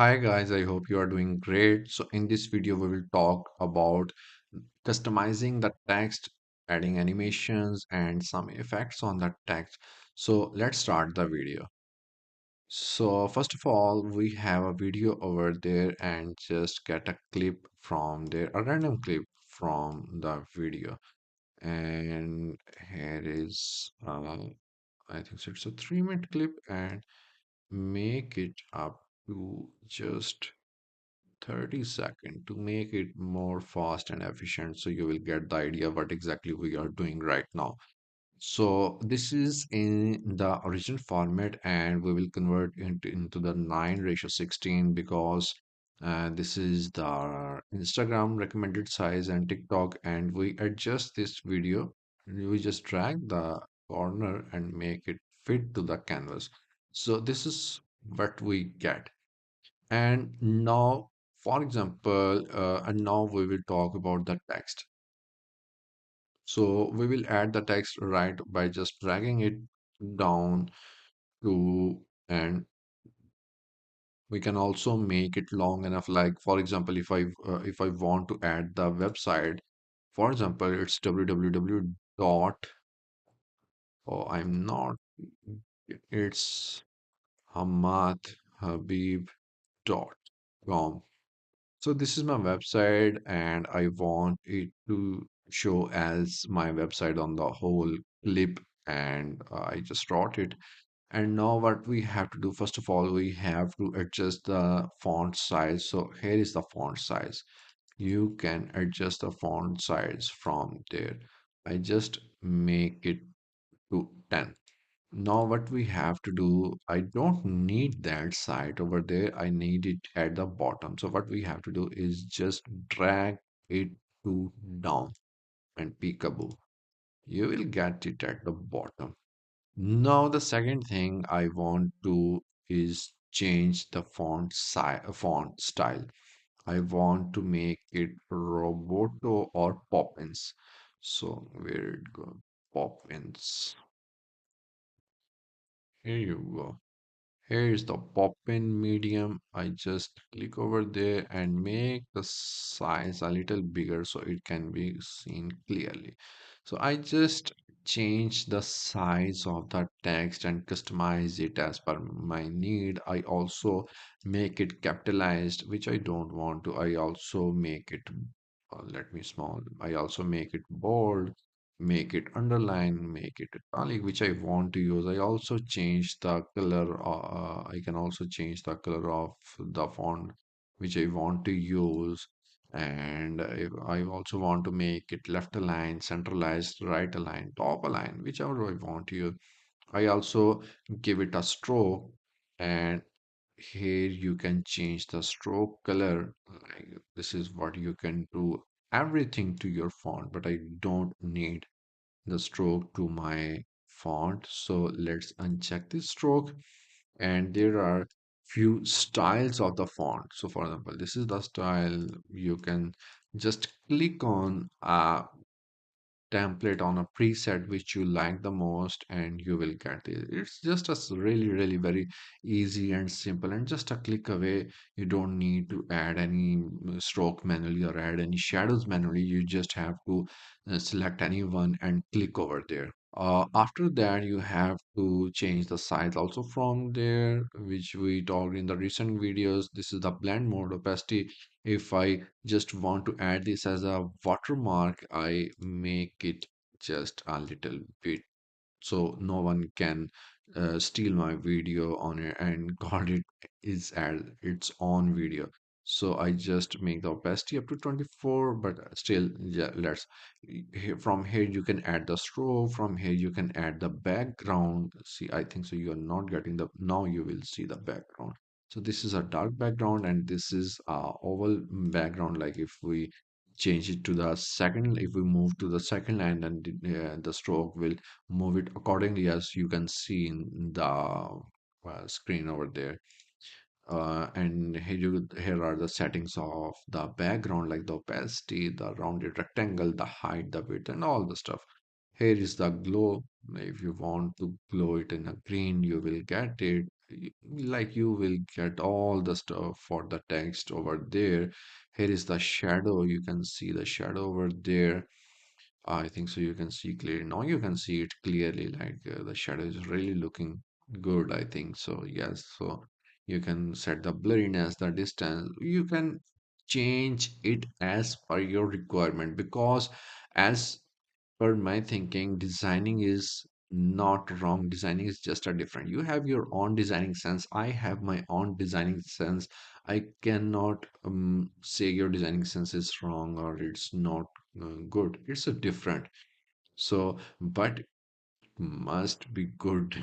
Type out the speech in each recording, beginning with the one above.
Hi guys, I hope you are doing great. So in this video, we will talk about customizing the text, adding animations and some effects on that text. So let's start the video. So first of all, we have a video over there and just get a clip from there, a random clip from the video. And here is, I think so it's a 3 minute clip and make it up to just 30 seconds to make it more fast and efficient so you will get the idea what exactly we are doing right now. So this is in the original format and we will convert into the 9:16 because this is the Instagram recommended size and TikTok, and we adjust this video. We just drag the corner and make it fit to the canvas. So this is what we get. And now, for example, and now we will talk about the text. So we will add the text right by just dragging it down to, and we can also make it long enough. Like for example, if I want to add the website, for example, it's www dot. Oh, I'm not. It's Hamad Habib dot com. So this is my website and I want it to show as my website on the whole clip, and I just wrote it. And now what we have to do, first of all, we have to adjust the font size. So here is the font size. You can adjust the font size from there. I just make it to 10. Now what we have to do, I don't need that site over there. I need it at the bottom. So what we have to do is just drag it to down and peekaboo. You will get it at the bottom. Now the second thing I want to is change the font style. I want to make it Roboto or Poppins. So where it go? Poppins. Here you go. Here's the pop-in medium. I just click over there and make the size a little bigger so it can be seen clearly. So I just change the size of the text and customize it as per my need. I also make it capitalized, which I don't want to. I also make it, let me small. I also make it bold, make it underline, make it italic, which I want to use. I also change the color. I can also change the color of the font which I want to use. And if I also want to make it left align, centralized, right align, top align, whichever I want to use. I also give it a stroke, and here you can change the stroke color. Like this is what you can do everything to your font, but I don't need the stroke to my font. So let's uncheck this stroke. And there are few styles of the font. So for example, this is the style. You can just click on template on a preset which you like the most and you will get it. It's just a really very easy and simple and just a click away. You don't need to add any stroke manually or add any shadows manually. You just have to select any one and click over there. After that, you have to change the size also from there, which we talked in the recent videos. This is the blend mode opacity. If I just want to add this as a watermark, I make it just a little bit so no one can steal my video on it and got it is as its own video. So I just make the opacity up to 24, but still, yeah, from here you can add the stroke. From here you can add the background. See, I think so you are not getting the, now you will see the background. So this is a dark background and this is a oval background. Like if we change it to the second, if we move to the second line, and the stroke will move it accordingly, as you can see in the screen over there. And here are the settings of the background, like the opacity, the rounded rectangle, the height, the width, and all the stuff. Here is the glow. If you want to glow it in a green, you will get it. like you will get all the stuff for the text over there. Here is the shadow. You can see the shadow over there. I think so. You can see clearly. Now you can see it clearly. Like the shadow is really looking good. I think so. Yes. So you can set the blurriness, the distance. You can change it as per your requirement, because as per my thinking, designing is not wrong. Designing is just a different. You have your own designing sense. I have my own designing sense. I cannot say your designing sense is wrong or it's not good. It's a different. So, but must be good.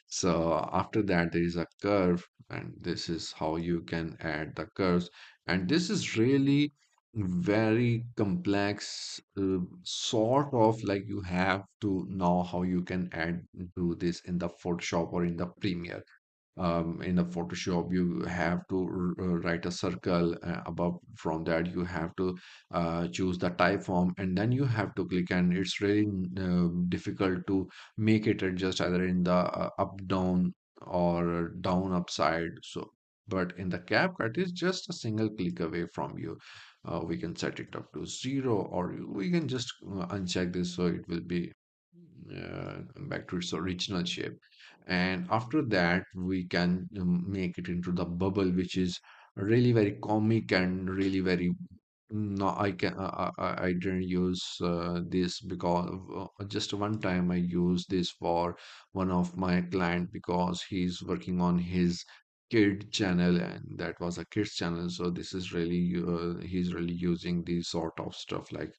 So after that, there is a curve, and this is how you can add the curves. And this is really very complex, sort of like you have to know how you can add do this in the Photoshop or in the Premiere. In the Photoshop, you have to write a circle above. From that, you have to choose the type form, and then you have to click. And it's really difficult to make it adjust either in the up down or down upside. So, but in the CapCut, it's just a single click away from you. We can set it up to 0, or we can just uncheck this so it will be back to its original shape. And after that, we can make it into the bubble, which is really very comic and really very. No, I didn't use this because just one time I used this for one of my client, because he's working on his kid channel, and that was a kids channel. So this is really he's really using these sort of stuff like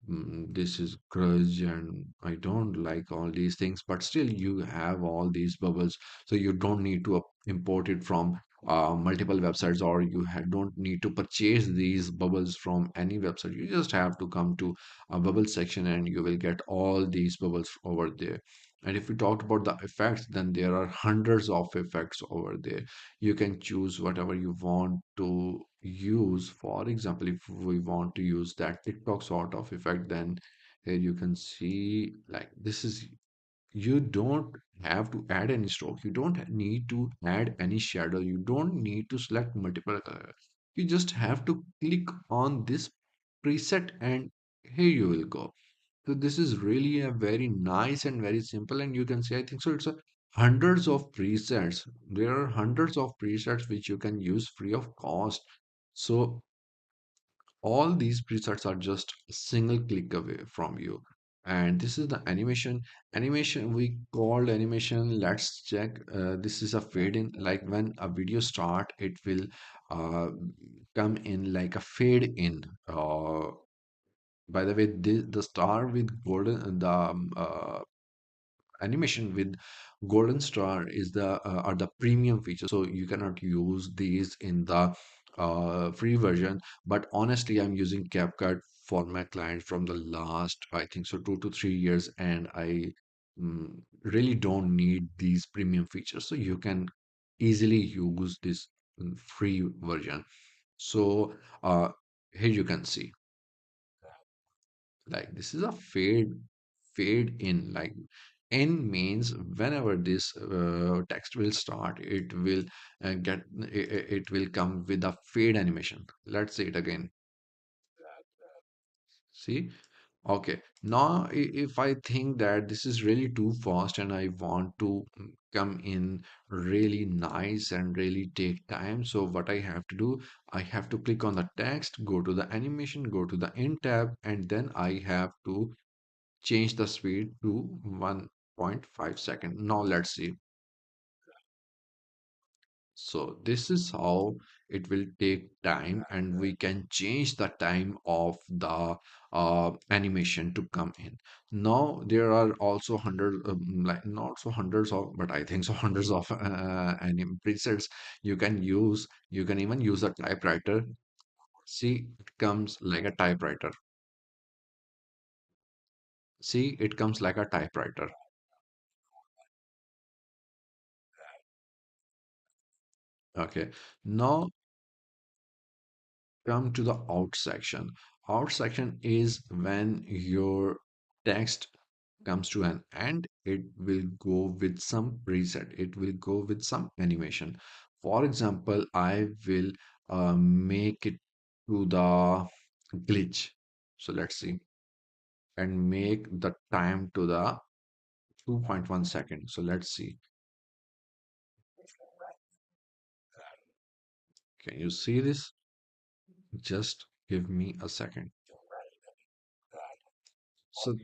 this is grudge, and I don't like all these things, but still you have all these bubbles, so you don't need to import it from multiple websites, or you don't need to purchase these bubbles from any website. You just have to come to a bubble section and you will get all these bubbles over there. And if we talked about the effects, then there are hundreds of effects over there. You can choose whatever you want to use. For example, if we want to use that TikTok sort of effect, then here you can see like this is, you don't have to add any stroke. You don't need to add any shadow. You don't need to select multiple color. You just have to click on this preset and here you will go. So this is really a very nice and very simple, and you can say I think so. It's a hundreds of presets. There are hundreds of presets which you can use free of cost. So all these presets are just a single click away from you. And this is the animation. Animation we called animation. Let's check. This is a fade in. Like when a video start, it will uh, come in like a fade in. By the way, the star with golden, the animation with golden star is the are the premium features, so you cannot use these in the free version. But honestly, I'm using CapCut for my client from the last, I think so, 2 to 3 years, and I really don't need these premium features, so you can easily use this free version. So here you can see like this is a fade in. Like in means whenever this text will start, it will it will come with a fade animation. Let's say it again. See. Okay, now if I think that this is really too fast and I want to come in really nice and really take time, so what I have to do, I have to click on the text, go to the animation, go to the in tab, and then I have to change the speed to 1.5 second. Now let's see. So this is how it will take time, and we can change the time of the animation to come in. Now there are also hundreds, like not so hundreds of, but I think so hundreds of anim presets you can use. You can even use a typewriter. See, it comes like a typewriter. See, it comes like a typewriter. Okay. Now come to the out section. Out section is when your text comes to an end, it will go with some preset. It will go with some animation. For example, I will make it to the glitch. So let's see, and make the time to the 2.1 second. So let's see. Can you see this? Just give me a second. So,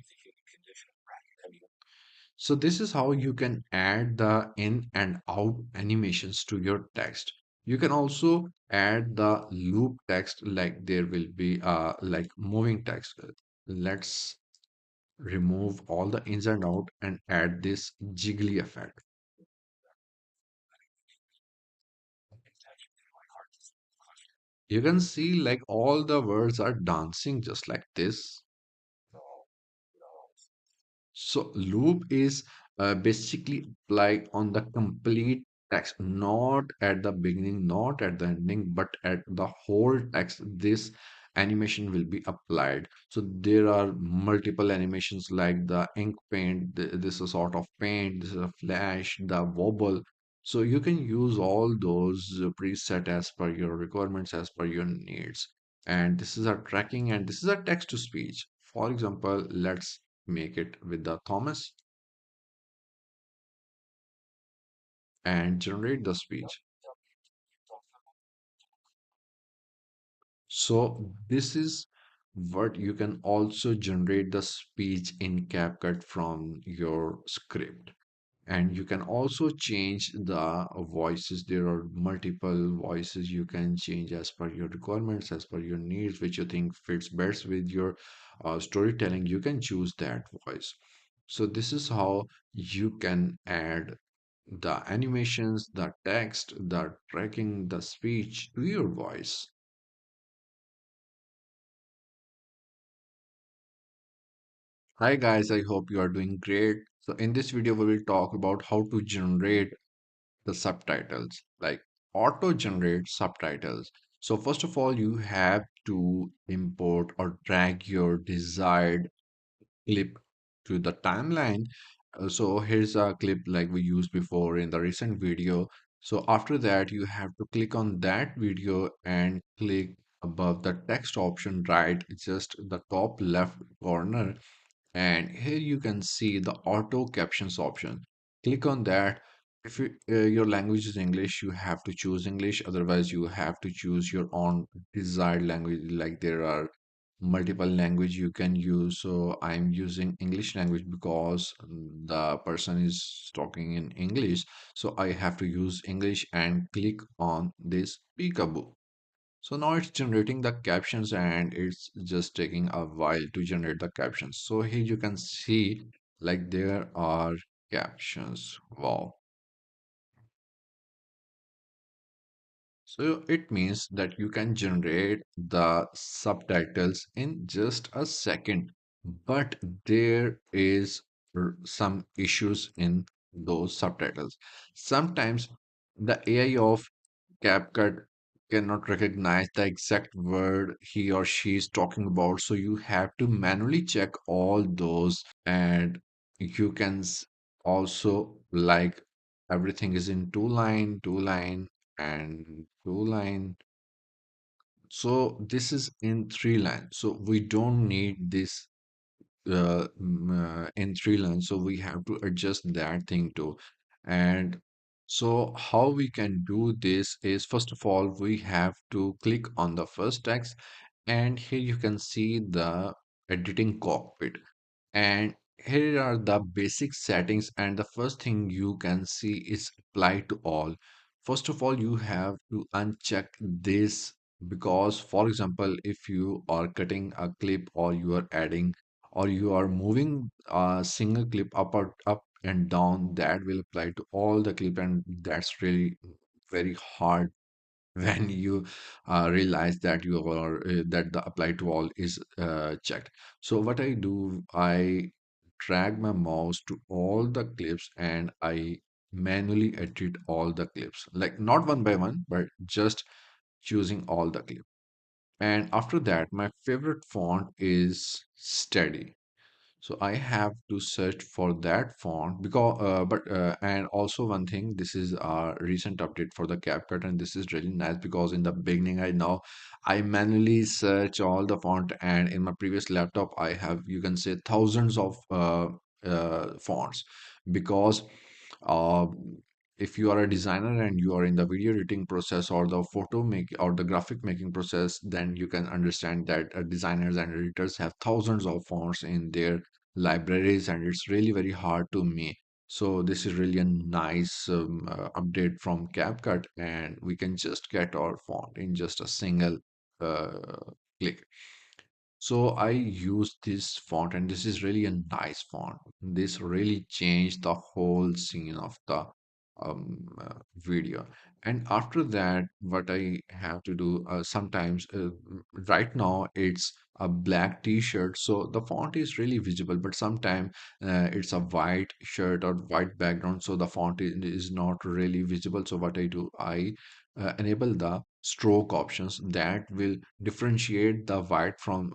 so this is how you can add the in and out animations to your text. You can also add the loop text, like there will be like moving text. Let's remove all the ins and out and add this jiggly effect. You can see like all the words are dancing just like this. So loop is basically applied on the complete text, not at the beginning, not at the ending, but at the whole text. This animation will be applied. So there are multiple animations like the ink paint. This is a sort of paint. This is a flash, the wobble. So you can use all those preset as per your requirements, as per your needs. And this is a tracking, and this is a text to speech. For example, let's make it with the Thomas and generate the speech. So this is what you can also generate the speech in CapCut from your script. And you can also change the voices. There are multiple voices you can change as per your requirements, as per your needs, which you think fits best with your storytelling. You can choose that voice. So this is how you can add the animations, the text, the tracking, the speech to your voice. Hi guys, I hope you are doing great. So in this video, we will talk about how to generate the subtitles, like auto generate subtitles. So first of all, you have to import or drag your desired clip to the timeline. So here's a clip like we used before in the recent video. So after that, you have to click on that video and click above the text option, right, just the top left corner, and here you can see the auto captions option. Click on that. If your language is English, you have to choose English. Otherwise, you have to choose your own desired language. Like there are multiple language you can use. So I'm using English language because the person is talking in English. So I have to use English and click on this peekaboo. So now it's generating the captions, and it's just taking a while to generate the captions. So here you can see like there are captions. Wow. So it means that you can generate the subtitles in just a second. But there is some issues in those subtitles. Sometimes the AI of CapCut cannot recognize the exact word he or she is talking about. So you have to manually check all those, and you can also like everything is in two line, and two line. So this is in three line. So we don't need this in three lines, so we have to adjust that thing too. And so how we can do this is, first of all, we have to click on the first text, and here you can see the editing cockpit, and here are the basic settings, and the first thing you can see is apply to all. First of all, you have to uncheck this, because for example, if you are cutting a clip, or you are adding, or you are moving a single clip up or up and down, that will apply to all the clip, and that's really very hard when you realize that you are that the apply to all is checked. So what I do, I drag my mouse to all the clips, and I manually edit all the clips, like not one by one, but just choosing all the clips. And after that, my favorite font is Steady. So I have to search for that font because and also one thing, this is a recent update for the CapCut, and this is really nice because in the beginning I manually search all the font, and in my previous laptop I have, you can say, thousands of fonts because uh, if you are a designer and you are in the video editing process or the photo make or the graphic making process, then you can understand that designers and editors have thousands of fonts in their libraries, and it's really very hard to make. So this is really a nice update from CapCut, and we can just get our font in just a single uh, click. So I use this font, and this is really a nice font. This really changed the whole scene of the video. And after that, what I have to do sometimes, right now it's a black t-shirt, so the font is really visible. But sometimes it's a white shirt or white background, so the font is not really visible. So what I do, I enable the stroke options that will differentiate the white from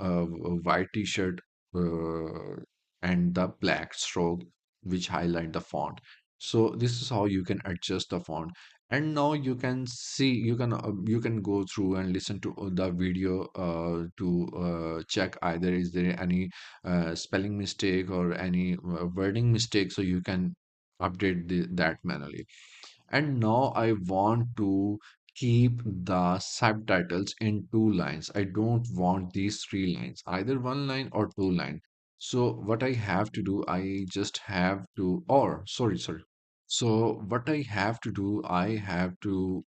white t-shirt uh, and the black stroke which highlight the font. So this is how you can adjust the font. And now you can see, you can go through and listen to the video to check either is there any spelling mistake or any wording mistake, so you can update that manually. And now I want to keep the subtitles in two lines. I don't want these three lines, either one line or two line. So what I have to do, I just have to, or sorry. So what I have to do, I have to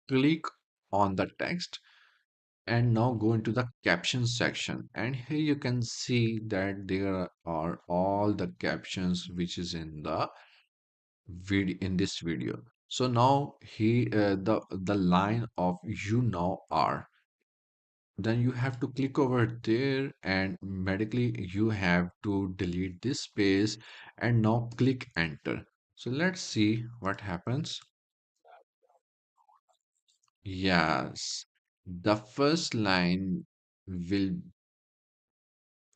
click on the text and now go into the captions section. And here you can see that there are all the captions which is in the video in this video. So now the line of you now are, then you have to click over there and medically you have to delete this space and now click enter. So let's see what happens. Yes, the first line will,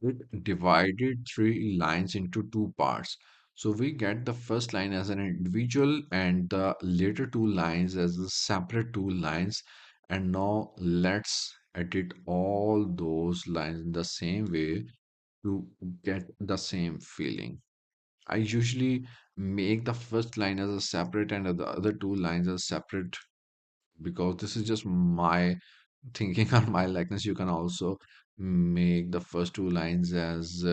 it divided three lines into two parts. So we get the first line as an individual and the later two lines as the separate two lines. And now let's edit all those lines in the same way to get the same feeling. I usually make the first line as a separate and the other two lines as separate because this is just my thinking on my likeness. You can also make the first two lines as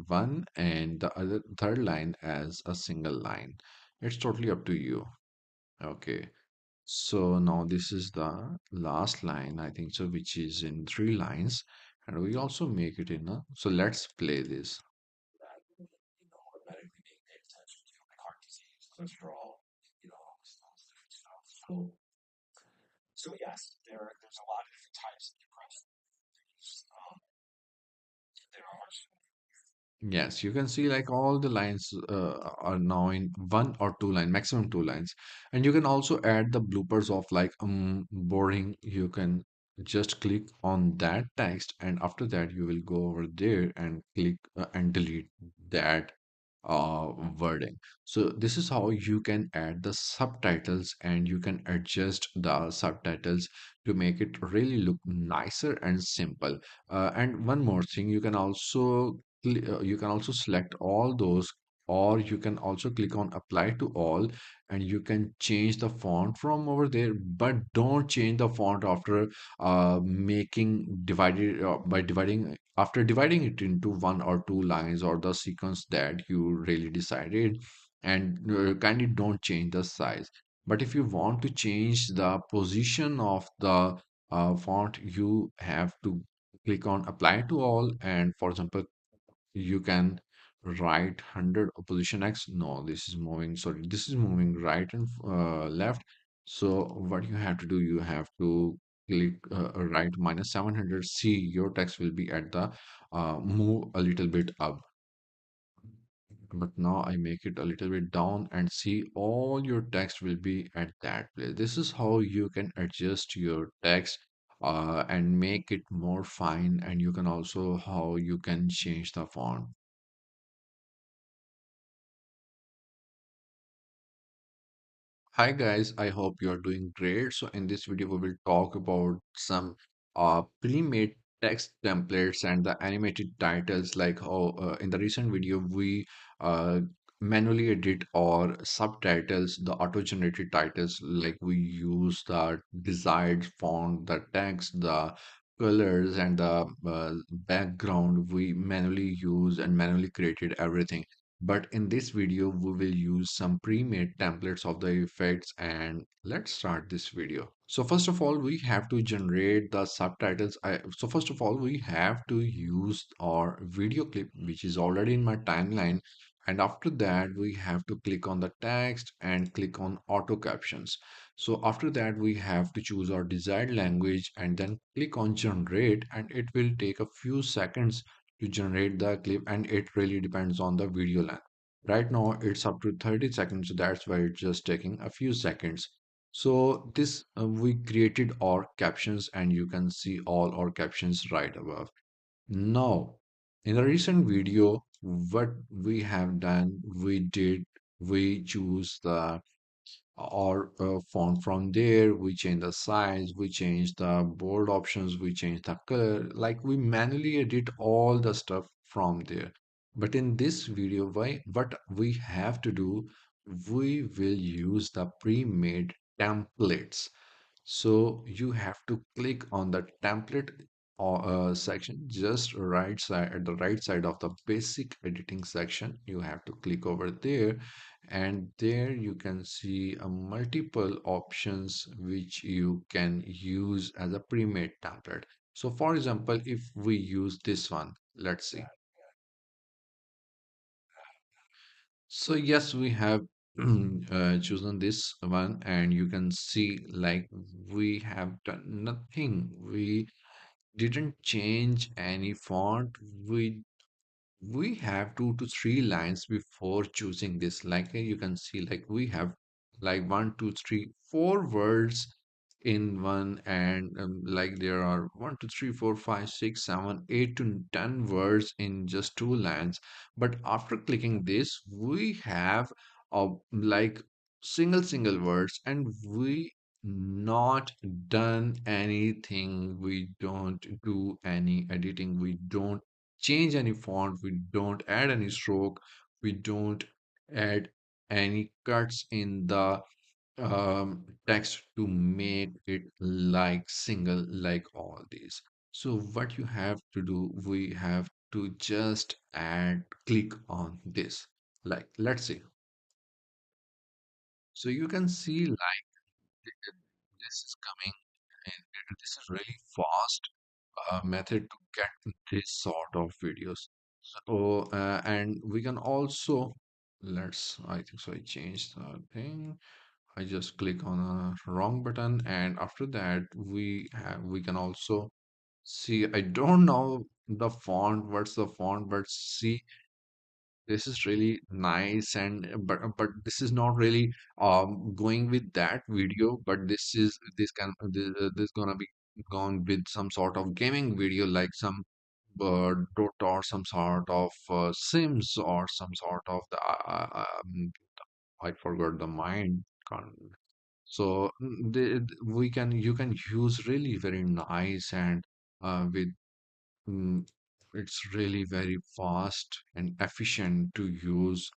one and the other third line as a single line. It's totally up to you. Okay. So now this is the last line, I think so, which is in three lines. And we also make it in a, so let's play this. Yes, you can see like all the lines are now in one or two line, maximum two lines. And you can also add the bloopers of like boring. You can just click on that text, and after that you will go over there and click and delete that wording. So this is how you can add the subtitles, and you can adjust the subtitles to make it really look nicer and simple. And one more thing, you can also select all those, or you can also click on apply to all, and you can change the font from over there. But don't change the font after making divided by dividing after dividing it into one or two lines or the sequence that you really decided. And kindly don't change the size. But if you want to change the position of the font, you have to click on apply to all. And for example, you can write 100 opposition x. No, this is moving, sorry, this is moving right and left. So what you have to do, you have to click right minus 700. See, your text will be at the move a little bit up. But now I make it a little bit down, and see, all your text will be at that place. This is how you can adjust your text and make it more fine. And you can also how you can change the font. Hi guys, I hope you are doing great. So in this video, we will talk about some pre-made text templates and the animated titles. Like how in the recent video we uh, manually edit or subtitles the auto-generated titles. Like we use the desired font, the text, the colors, and the background. We manually use and manually created everything. But in this video, we will use some pre-made templates of the effects and let's start this video. So first of all, we have to generate the subtitles. So first of all, we have to use our video clip, which is already in my timeline. And after that, we have to click on the text and click on auto captions. So after that, we have to choose our desired language and then click on generate, and it will take a few seconds to generate the clip, and it really depends on the video length. Right now it's up to 30 seconds, so that's why it's just taking a few seconds. So this we created our captions, and you can see all our captions right above. Now in the recent video, what we have done, we choose the or font. From there we change the size, we change the bold options, we change the color, like we manually edit all the stuff from there. But in this video, what we have to do, we will use the pre-made templates. So you have to click on the template section, just right side at the right side of the basic editing section. You have to click over there, and there you can see a multiple options which you can use as a pre-made template. So for example, if we use this one, let's see. So yes, we have chosen this one, and you can see like we have done nothing. We didn't change any font. We have 2 to 3 lines before choosing this. Like you can see, like we have like 1, 2, 3, 4 words in one, and like there are 1, 2, 3, 4, 5, 6, 7, 8 to 10 words in just 2 lines. But after clicking this, we have like single words, and we not done anything. We don't do any editing. We don't change any font, we don't add any stroke, we don't add any cuts in the text to make it like single, like all these. So what you have to do, we have to just add, click on this. Like, let's see. So you can see like this is coming, and this is really fast method to get this sort of videos. So, and we can also, I think so I changed the thing. I just click on a wrong button, and after that we can also see, I don't know the font, what's the font, but see, this is really nice. And but this is not really going with that video, but this gonna be gone with some sort of gaming video, like some Dota or some sort of Sims or some sort of the I forgot the mind. So we can, you can use really very nice, and with mm, it's really very fast and efficient to use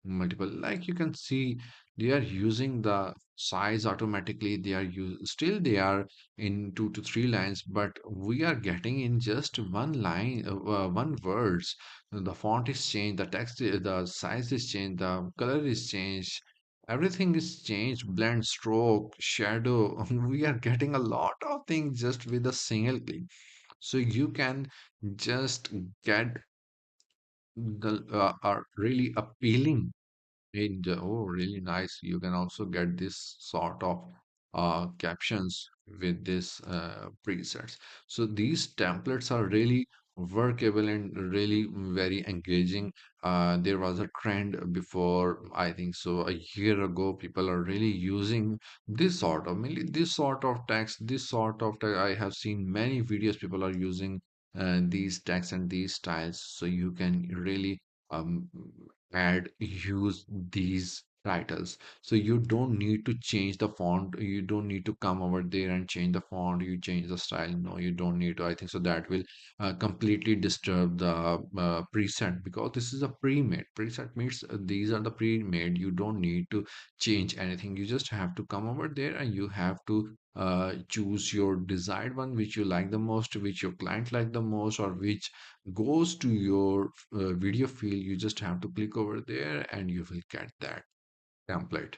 multiple. Like you can see, they are using the size automatically. They are still they are in 2 to 3 lines, but we are getting in just one line, one words. The font is changed, the text the size is changed, the color is changed, everything is changed, blend, stroke, shadow. We are getting a lot of things just with a single click. So you can just get the are really appealing. Oh, really nice. You can also get this sort of captions with this presets. So these templates are really workable and really very engaging. There was a trend before, I think so, a year ago. People are really using this sort of, mainly this sort of text, this sort of text. I have seen many videos. People are using these texts and these styles. So you can really um, add use these titles. So you don't need to change the font. You don't need to come over there and change the font. You change the style. No, you don't need to. I think so that will completely disturb the preset, because this is a pre-made. Preset means these are the pre-made. You don't need to change anything. You just have to come over there and you have to choose your desired one, which you like the most, which your client like the most, or which goes to your video field. You just have to click over there and you will get that template.